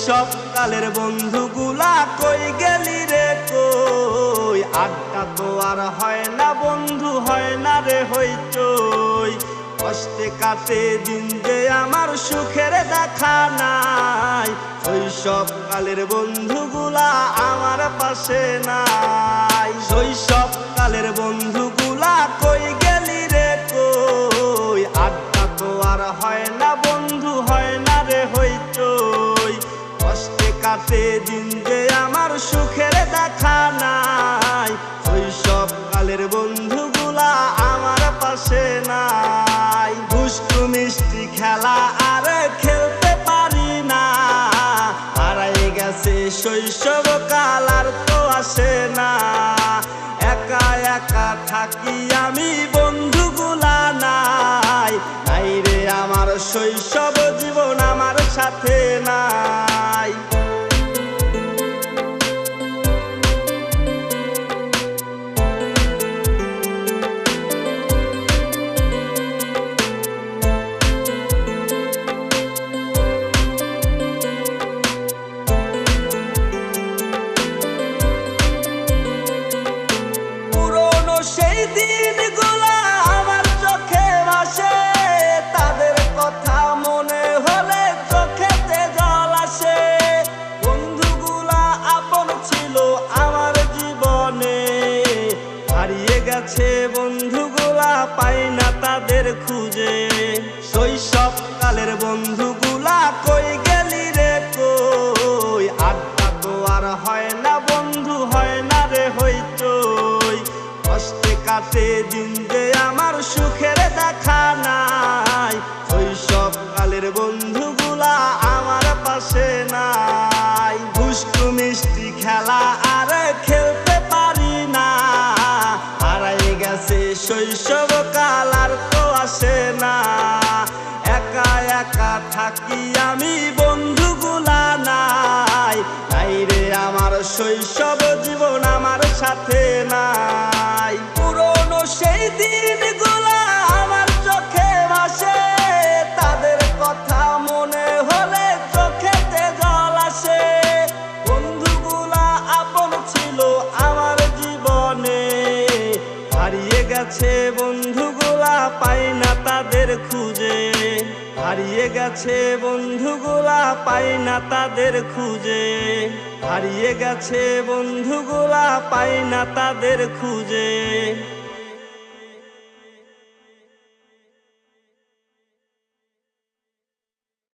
শৈশব কালের বন্ধুগুলা কই গেলি রে কই? আড্ডা তো আর হয় না বন্ধু, হয় না রে হইচই। কষ্টে কাটে দিন যে আমার সুখের দেখা নাই। শৈশব কালের বন্ধুগুলা আমার পাশে নাই। শৈশব কালের বন্ধুগুলা কই গেলি রে কই? আড্ডা তো আর হয় না বন্ধু, হয় না রে হইচই। কষ্টে কাটে দিন যে আমার সুখের দেখা নাই। শৈশব কালের বন্ধুগুলা আমার পাশে নাই। দুষ্টু মিষ্টি খেলা আর খেলতে পারি না, হারাই গেছে শৈশব কাল আর তো আসে না। একা একা থাকি আমি বন্ধুগুলা নাই, নাই রে আমার শৈশব জীবন আমার সাথে নাই। সেই দিনগুলা আমার চোখে ভাসে, তাদের কথা মনে হলে চোখেতে জল আসে। বন্ধুগুলা আপন ছিল আমার জীবনে, হারিয়ে গেছে বন্ধুগুলা পাই না তাদের খুঁজে। শৈশব কালের বন্ধুগুলা কই গেলি রে কই? আড্ডা তো আর হয় না বন্ধু, হয় না রে হইচই। কষ্টে কাটে দিন যে আমার সুখের দেখা নাই। শৈশব কালের বন্ধুগুলা আমার পাশে নাই। দুষ্টু মিষ্টি খেলা আর খেলতে পারি না, হারাই গেছে শৈশব কাল আর তো আসে না। একা একা থাকি আমি বন্ধুগুলা নাই, নাই রে আমার শৈশব জীবন আমার সাথে নাই। পুরনো সেই দিনগুলা আমার চোখে ভাসে, তাদের কথা মনে হলে চোখেতে জল আসে। বন্ধুগুলা আপন ছিল আমার জীবনে, হারিয়ে গেছে বন্ধুগুলা পাই না তাদের খুঁজে। হারিয়ে গেছে বন্ধুগুলা পাই না তাদের খুঁজে। হারিয়ে গেছে বন্ধুগুলা পাই না তাদের খুঁজে।